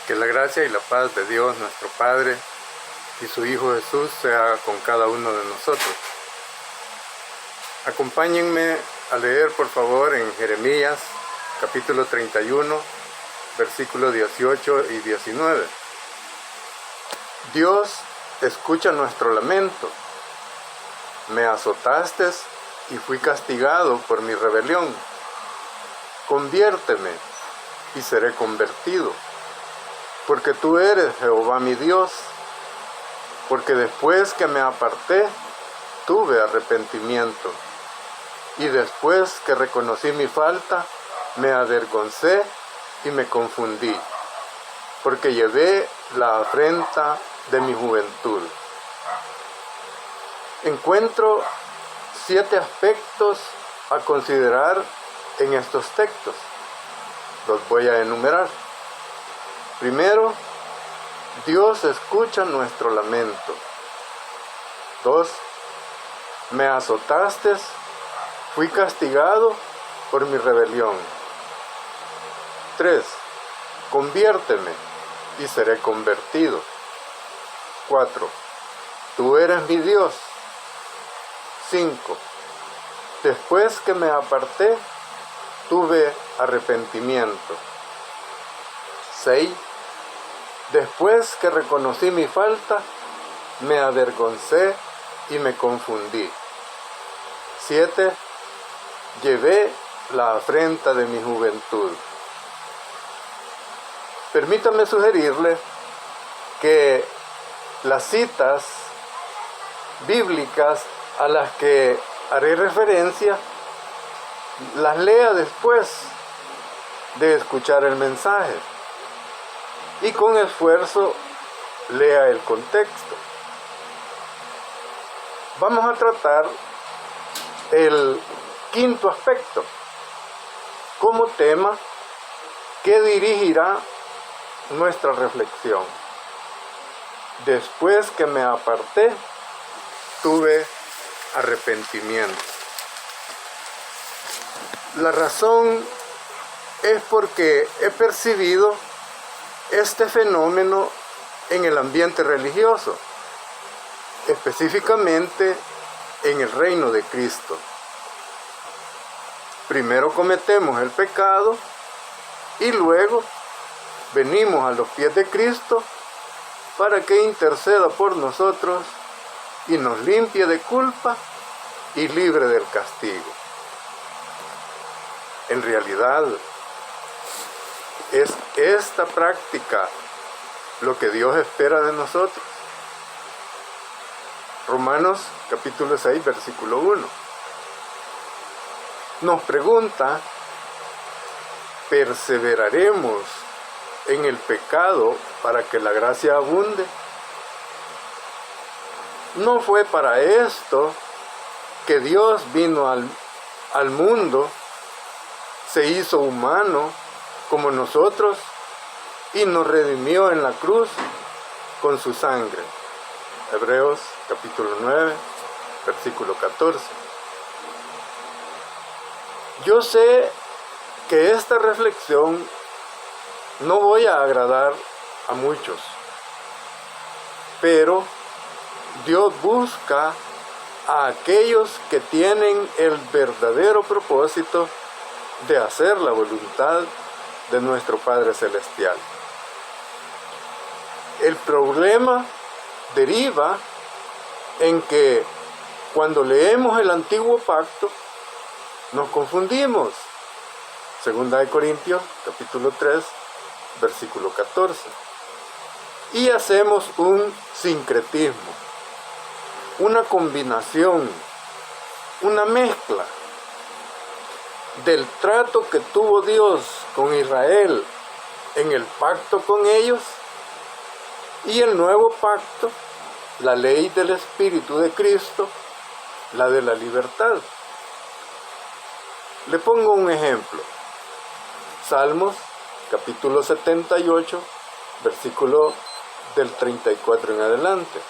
Que la gracia y la paz de Dios nuestro Padre y su Hijo Jesús sea con cada uno de nosotros. Acompáñenme a leer por favor en Jeremías capítulo 31, versículos 18 y 19. Dios escucha nuestro lamento. Me azotaste y fui castigado por mi rebelión. Conviérteme y seré convertido, porque tú eres Jehová mi Dios, porque después que me aparté, tuve arrepentimiento, y después que reconocí mi falta, me avergoncé y me confundí, porque llevé la afrenta de mi juventud. Encuentro 7 aspectos a considerar en estos textos. Los voy a enumerar. Primero, Dios escucha nuestro lamento. 2. Me azotaste, fui castigado por mi rebelión. 3. Conviérteme y seré convertido. 4. Tú eres mi Dios. 5. Después que me aparté, tuve arrepentimiento. 6. Después que reconocí mi falta, me avergoncé y me confundí. 7. Llevé la afrenta de mi juventud. Permítame sugerirle que las citas bíblicas a las que haré referencia las lea después de escuchar el mensaje y con esfuerzo lea el contexto. Vamos a tratar el 5º aspecto como tema que dirigirá nuestra reflexión. Después que me aparté, tuve arrepentimiento. La razón es porque he percibido este fenómeno en el ambiente religioso, específicamente en el reino de Cristo. Primero cometemos el pecado y luego venimos a los pies de Cristo para que interceda por nosotros y nos limpie de culpa y libre del castigo. En realidad, es esta práctica lo que Dios espera de nosotros. Romanos capítulo 6, versículo 1. Nos pregunta, ¿perseveraremos en el pecado para que la gracia abunde? No fue para esto que Dios vino al mundo, se hizo humano como nosotros y nos redimió en la cruz con su sangre. Hebreos capítulo 9, versículo 14. Yo sé que esta reflexión no voy a agradar a muchos, pero Dios busca a aquellos que tienen el verdadero propósito de hacer la voluntad de nuestro Padre Celestial. El problema deriva en que cuando leemos el Antiguo Pacto nos confundimos. Segunda de Corintios, capítulo 3, versículo 14. Y hacemos un sincretismo, una combinación, una mezcla del trato que tuvo Dios con Israel en el pacto con ellos y el nuevo pacto, la ley del Espíritu de Cristo, la de la libertad. Le pongo un ejemplo. Salmos capítulo 78, versículo del 34 en adelante.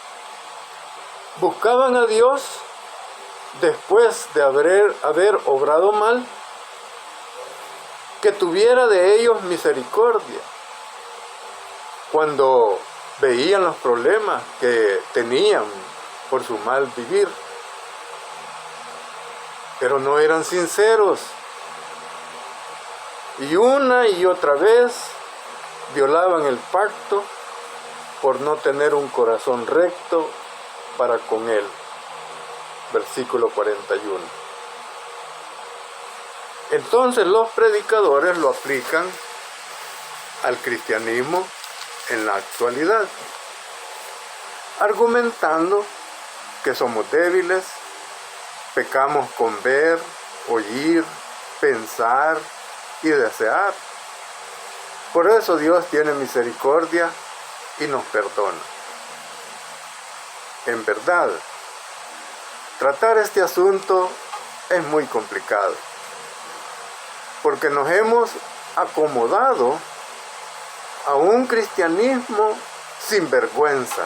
Buscaban a Dios después de haber obrado mal, que tuviera de ellos misericordia, cuando veían los problemas que tenían por su mal vivir, pero no eran sinceros. Y una y otra vez violaban el pacto por no tener un corazón recto para con Él. Versículo 41. Entonces los predicadores lo aplican al cristianismo en la actualidad, argumentando que somos débiles, pecamos con ver, oír, pensar y desear. Por eso Dios tiene misericordia y nos perdona. En verdad, tratar este asunto es muy complicado, porque nos hemos acomodado a un cristianismo sin vergüenza.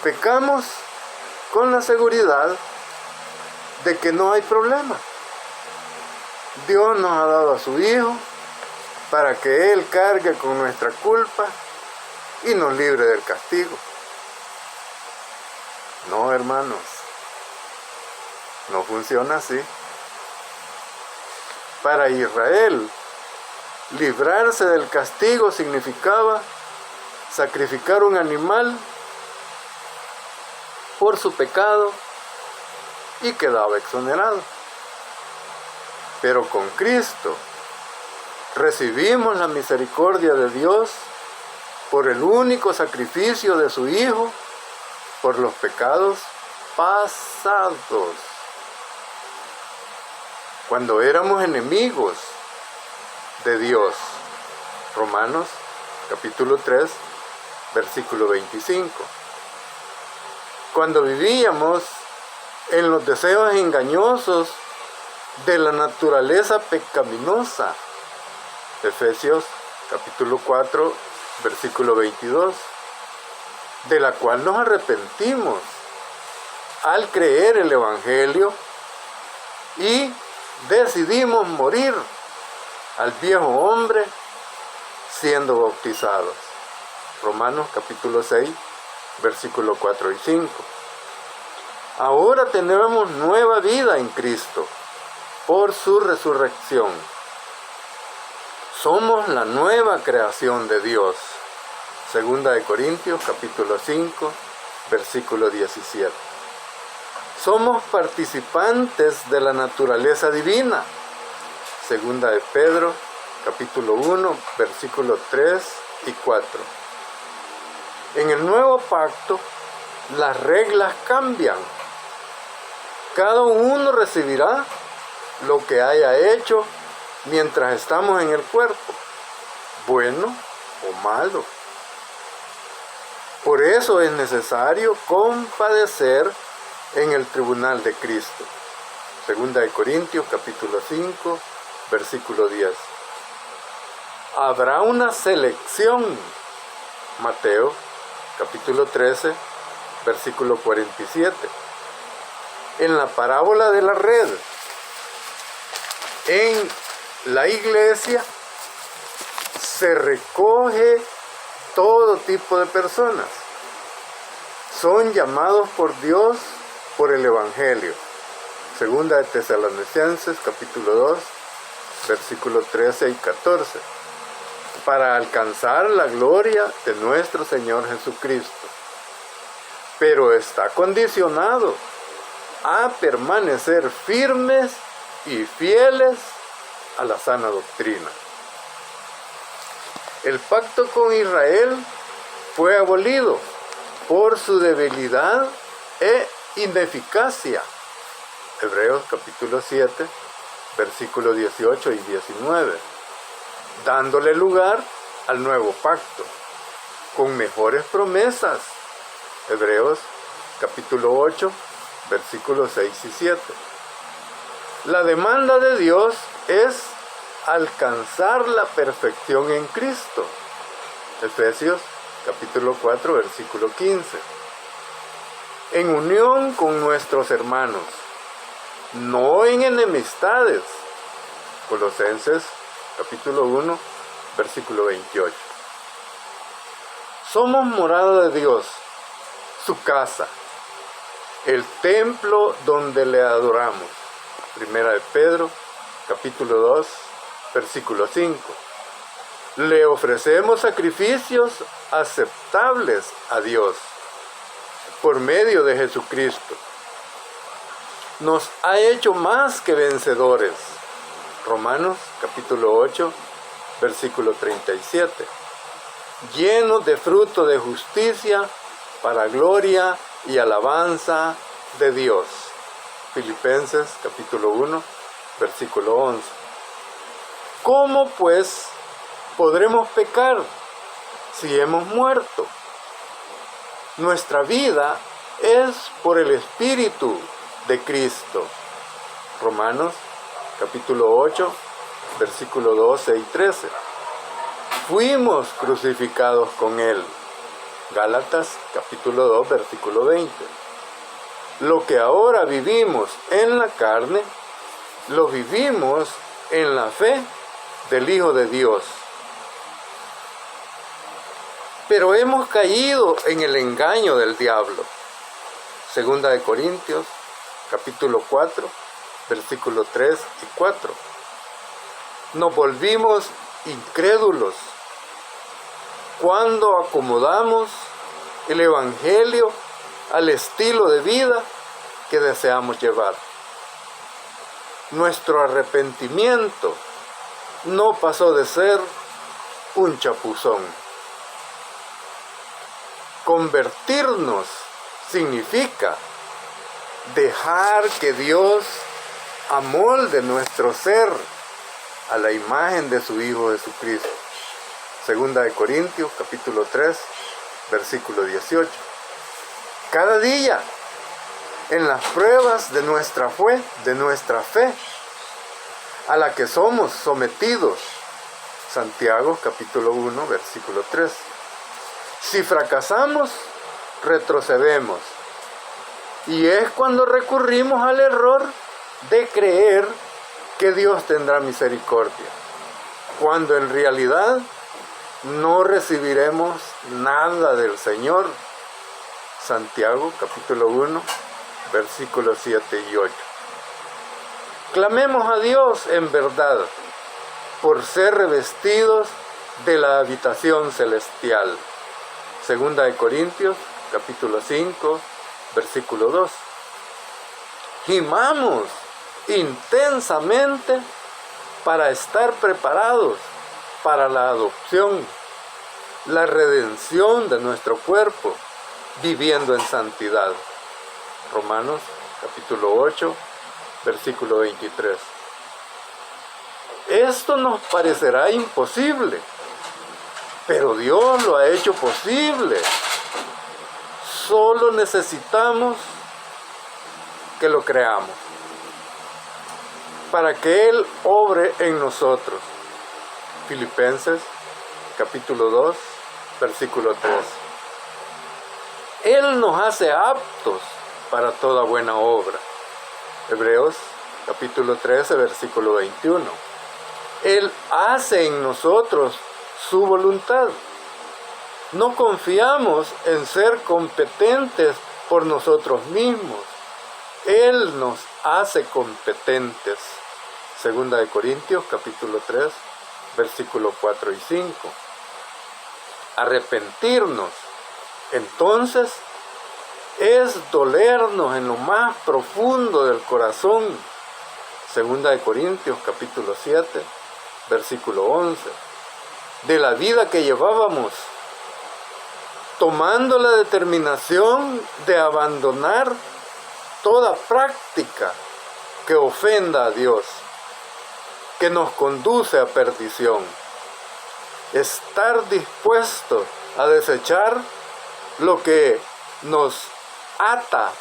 Pecamos con la seguridad de que no hay problema. Dios nos ha dado a su Hijo para que Él cargue con nuestra culpa y nos libre del castigo. No, hermanos, no funciona así. Para Israel, librarse del castigo significaba sacrificar un animal por su pecado y quedaba exonerado. Pero con Cristo recibimos la misericordia de Dios por el único sacrificio de su Hijo por los pecados pasados. Cuando éramos enemigos de Dios. Romanos capítulo 3, versículo 25. Cuando vivíamos en los deseos engañosos de la naturaleza pecaminosa. Efesios capítulo 4, versículo 22. De la cual nos arrepentimos al creer el Evangelio y decidimos morir al viejo hombre siendo bautizados. Romanos capítulo 6, versículo 4 y 5. Ahora tenemos nueva vida en Cristo por su resurrección. Somos la nueva creación de Dios. Segunda de Corintios capítulo 5, versículo 17. Somos participantes de la naturaleza divina. Segunda de Pedro capítulo 1, versículos 3 y 4. En el nuevo pacto, las reglas cambian. Cada uno recibirá lo que haya hecho mientras estamos en el cuerpo, bueno o malo. Por eso es necesario compadecer en el tribunal de Cristo. Segunda de Corintios capítulo 5, versículo 10. Habrá una selección. Mateo capítulo 13, versículo 47. En la parábola de la red, en la iglesia se recoge todo tipo de personas. Son llamados por Dios por el Evangelio. Segunda de Tesalonicenses capítulo 2, versículos 13 y 14. Para alcanzar la gloria de nuestro Señor Jesucristo. Pero está condicionado a permanecer firmes y fieles a la sana doctrina. El pacto con Israel fue abolido por su debilidad e ineficacia. Hebreos capítulo 7, versículos 18 y 19. Dándole lugar al nuevo pacto, con mejores promesas. Hebreos capítulo 8, versículos 6 y 7. La demanda de Dios es alcanzar la perfección en Cristo. Efesios capítulo 4, versículo 15. En unión con nuestros hermanos, no en enemistades. Colosenses capítulo 1, versículo 28. Somos morada de Dios, su casa, el templo donde le adoramos. Primera de Pedro, capítulo 2, versículo 5. Le ofrecemos sacrificios aceptables a Dios por medio de Jesucristo. Nos ha hecho más que vencedores. Romanos capítulo 8, versículo 37. Llenos de fruto de justicia para gloria y alabanza de Dios. Filipenses capítulo 1, versículo 11. ¿Cómo pues podremos pecar si hemos muerto? Nuestra vida es por el Espíritu de Cristo. Romanos capítulo 8, versículo 12 y 13. Fuimos crucificados con Él. Gálatas capítulo 2, versículo 20. Lo que ahora vivimos en la carne, lo vivimos en la fe del Hijo de Dios. Pero hemos caído en el engaño del diablo. Segunda de Corintios, capítulo 4, versículos 3 y 4. Nos volvimos incrédulos cuando acomodamos el Evangelio al estilo de vida que deseamos llevar. Nuestro arrepentimiento no pasó de ser un chapuzón. Convertirnos significa dejar que Dios amolde nuestro ser a la imagen de su Hijo Jesucristo. Segunda de Corintios, capítulo 3, versículo 18. Cada día, en las pruebas de nuestra fe, a la que somos sometidos. Santiago, capítulo 1, versículo 3. Si fracasamos, retrocedemos. Y es cuando recurrimos al error de creer que Dios tendrá misericordia, cuando en realidad no recibiremos nada del Señor. Santiago capítulo 1, versículos 7 y 8. Clamemos a Dios en verdad por ser revestidos de la habitación celestial. Segunda de Corintios capítulo 5, versículo 2. Gimamos intensamente para estar preparados para la adopción, la redención de nuestro cuerpo, viviendo en santidad. Romanos capítulo 8, versículo 23. Esto nos parecerá imposible, pero Dios lo ha hecho posible. Solo necesitamos que lo creamos para que Él obre en nosotros. Filipenses capítulo 2, versículo 3. Él nos hace aptos para toda buena obra. Hebreos capítulo 13, versículo 21. Él hace en nosotros su voluntad. No confiamos en ser competentes por nosotros mismos. Él nos hace competentes. Segunda de Corintios capítulo 3, versículo 4 y 5. Arrepentirnos, entonces, es dolernos en lo más profundo del corazón. Segunda de Corintios capítulo 7, versículo 11. De la vida que llevábamos, tomando la determinación de abandonar toda práctica que ofenda a Dios, que nos conduce a perdición. Estar dispuesto a desechar lo que nos ata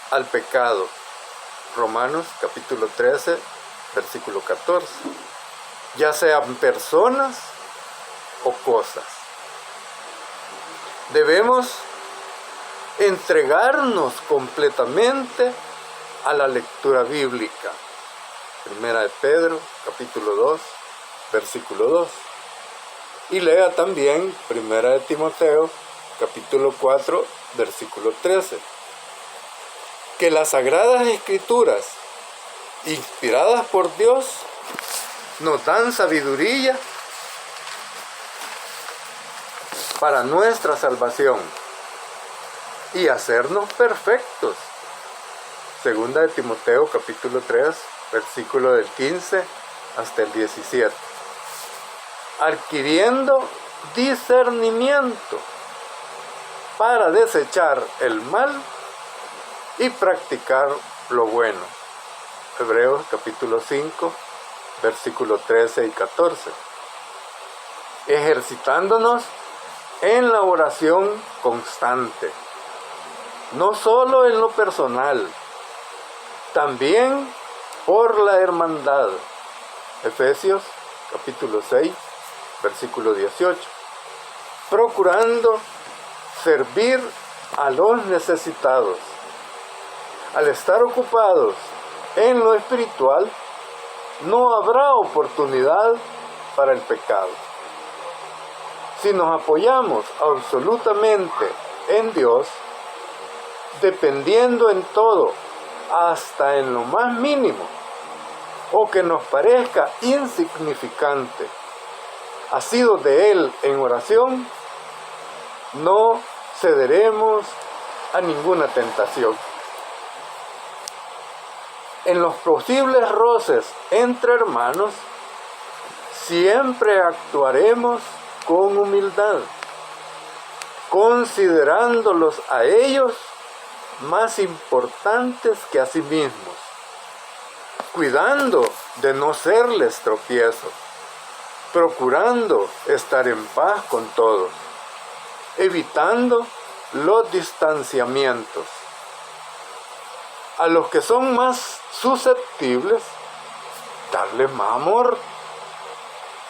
al pecado. Romanos capítulo 13, versículo 14. Ya sean personas o cosas. Debemos entregarnos completamente a la lectura bíblica. Primera de Pedro, capítulo 2, versículo 2. Y lea también Primera de Timoteo, capítulo 4, versículo 13. Que las Sagradas Escrituras, inspiradas por Dios, nos dan sabiduría para nuestra salvación y hacernos perfectos. Segunda de Timoteo capítulo 3, versículo del 15 hasta el 17. Adquiriendo discernimiento para desechar el mal y practicar lo bueno. Hebreos capítulo 5, versículos 13 y 14. Ejercitándonos en la oración constante, no solo en lo personal, también por la hermandad. Efesios capítulo 6, versículo 18. Procurando servir a los necesitados. Al estar ocupados en lo espiritual, no habrá oportunidad para el pecado. Si nos apoyamos absolutamente en Dios, dependiendo en todo, hasta en lo más mínimo, o que nos parezca insignificante, asidos de Él en oración, no cederemos a ninguna tentación. En los posibles roces entre hermanos, siempre actuaremos con humildad, considerándolos a ellos más importantes que a sí mismos, cuidando de no serles tropiezo, procurando estar en paz con todos, evitando los distanciamientos. A los que son más susceptibles, darles más amor,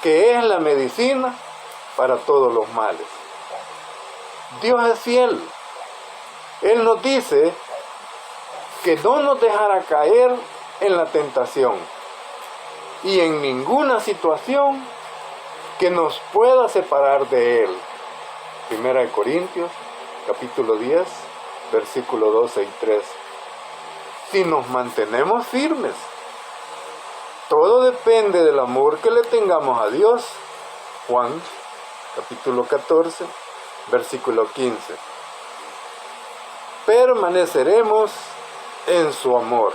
que es la medicina para todos los males. Dios es fiel. Él nos dice que no nos dejará caer en la tentación y en ninguna situación que nos pueda separar de Él. Primera de Corintios, capítulo 10, versículo 12 y 13. Si nos mantenemos firmes, todo depende del amor que le tengamos a Dios. Juan, capítulo 14, versículo 15. Permaneceremos en su amor.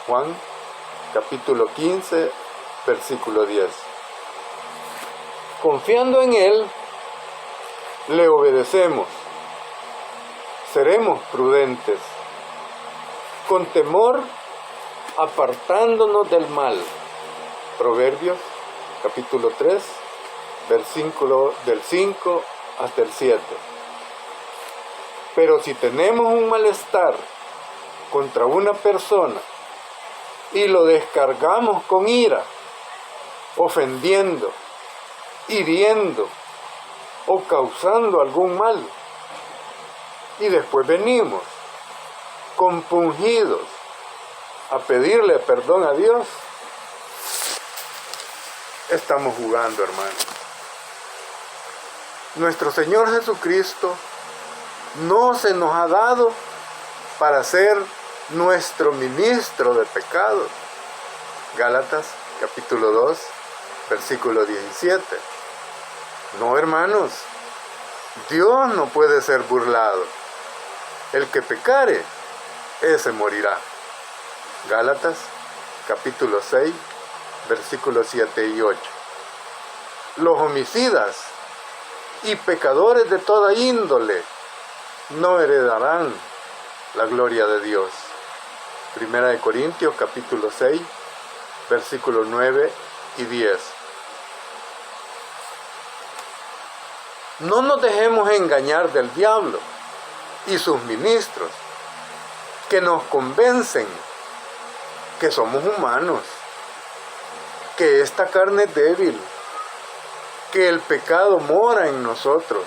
Juan, capítulo 15, versículo 10. Confiando en Él, le obedecemos. Seremos prudentes, con temor, apartándonos del mal. Proverbios, capítulo 3, versículo del 5 hasta el 7. Pero si tenemos un malestar contra una persona y lo descargamos con ira, ofendiendo, hiriendo o causando algún mal, y después venimos compungidos a pedirle perdón a Dios, estamos jugando, hermanos. Nuestro Señor Jesucristo no se nos ha dado para ser nuestro ministro de pecados. Gálatas capítulo 2, versículo 17. No, hermanos, Dios no puede ser burlado. El que pecare, ese morirá. Gálatas capítulo 6, versículos 7 y 8. Los homicidas y pecadores de toda índole no heredarán la gloria de Dios. Primera de Corintios capítulo 6, versículos 9 y 10. No nos dejemos engañar del diablo y sus ministros, que nos convencen que somos humanos, que esta carne es débil, que el pecado mora en nosotros.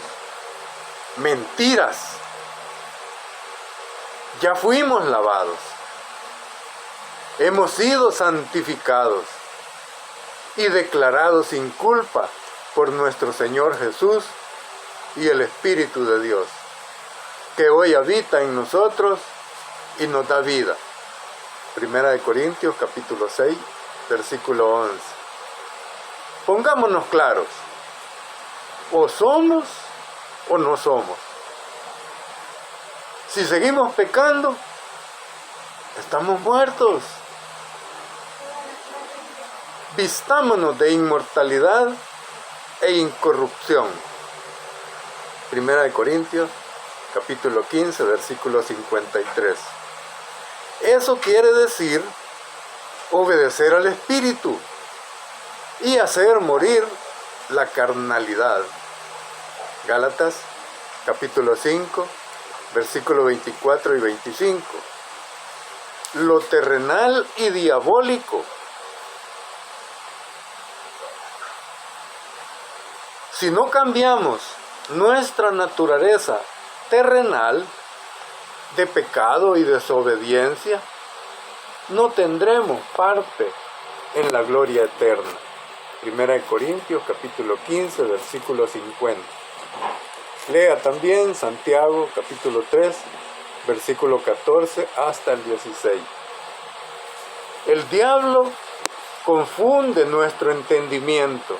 Mentiras. Ya fuimos lavados, hemos sido santificados y declarados sin culpa por nuestro Señor Jesús y el Espíritu de Dios, que hoy habita en nosotros y nos da vida. Primera de Corintios capítulo 6, versículo 11. Pongámonos claros, o somos o no somos. Si seguimos pecando, estamos muertos. Vistámonos de inmortalidad e incorrupción. Primera de Corintios, capítulo 15, versículo 53. Eso quiere decir obedecer al Espíritu y hacer morir la carnalidad. Gálatas, capítulo 5, versículo 24 y 25. Lo terrenal y diabólico. Si no cambiamos nuestra naturaleza terrenal de pecado y desobediencia, no tendremos parte en la gloria eterna. Primera de Corintios, capítulo 15, versículo 50. Lea también Santiago, capítulo 3, versículo 14 hasta el 16. El diablo confunde nuestro entendimiento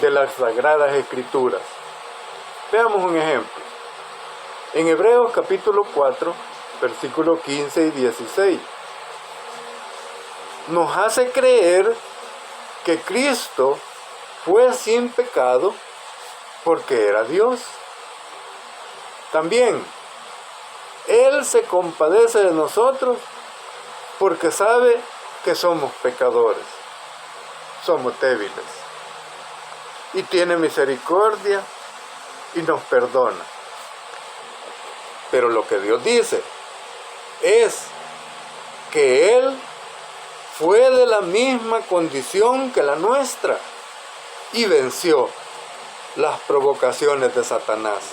de las Sagradas Escrituras. Veamos un ejemplo. En Hebreos capítulo 4, versículos 15 y 16, nos hace creer que Cristo fue sin pecado porque era Dios. También, Él se compadece de nosotros porque sabe que somos pecadores, somos débiles, y tiene misericordia y nos perdona. Pero lo que Dios dice es que Él fue de la misma condición que la nuestra y venció las provocaciones de Satanás.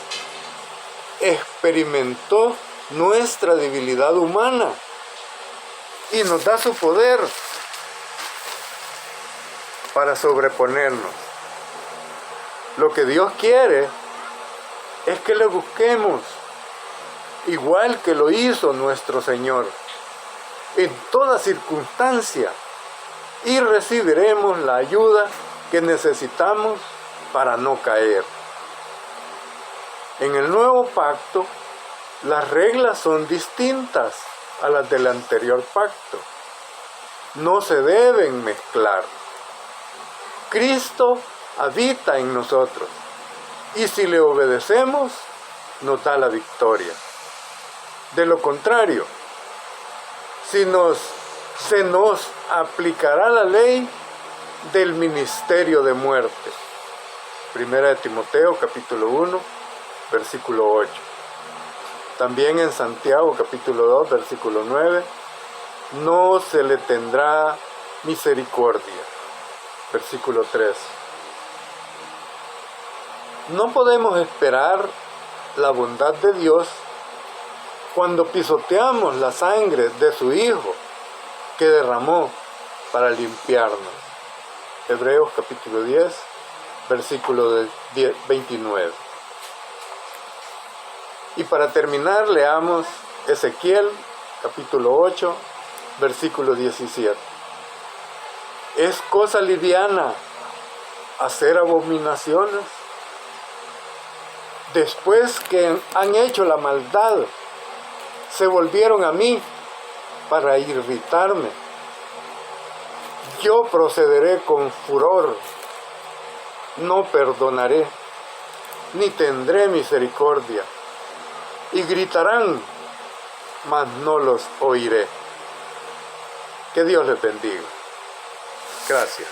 Experimentó nuestra debilidad humana y nos da su poder para sobreponernos. Lo que Dios quiere es que le busquemos, igual que lo hizo nuestro Señor, en toda circunstancia, y recibiremos la ayuda que necesitamos para no caer. En el nuevo pacto, las reglas son distintas a las del anterior pacto. No se deben mezclar. Cristo habita en nosotros, y si le obedecemos, nos da la victoria. De lo contrario, se nos aplicará la ley del ministerio de muerte. Primera de Timoteo, capítulo 1, versículo 8. También en Santiago, capítulo 2, versículo 9, no se le tendrá misericordia. Versículo 3. No podemos esperar la bondad de Dios cuando pisoteamos la sangre de su Hijo que derramó para limpiarnos. Hebreos capítulo 10, versículo 29. Y para terminar, leamos Ezequiel capítulo 8, versículo 17. ¿Es cosa liviana hacer abominaciones? Después que han hecho la maldad, se volvieron a mí para irritarme. Yo procederé con furor, no perdonaré, ni tendré misericordia. Y gritarán, mas no los oiré. Que Dios les bendiga. Gracias.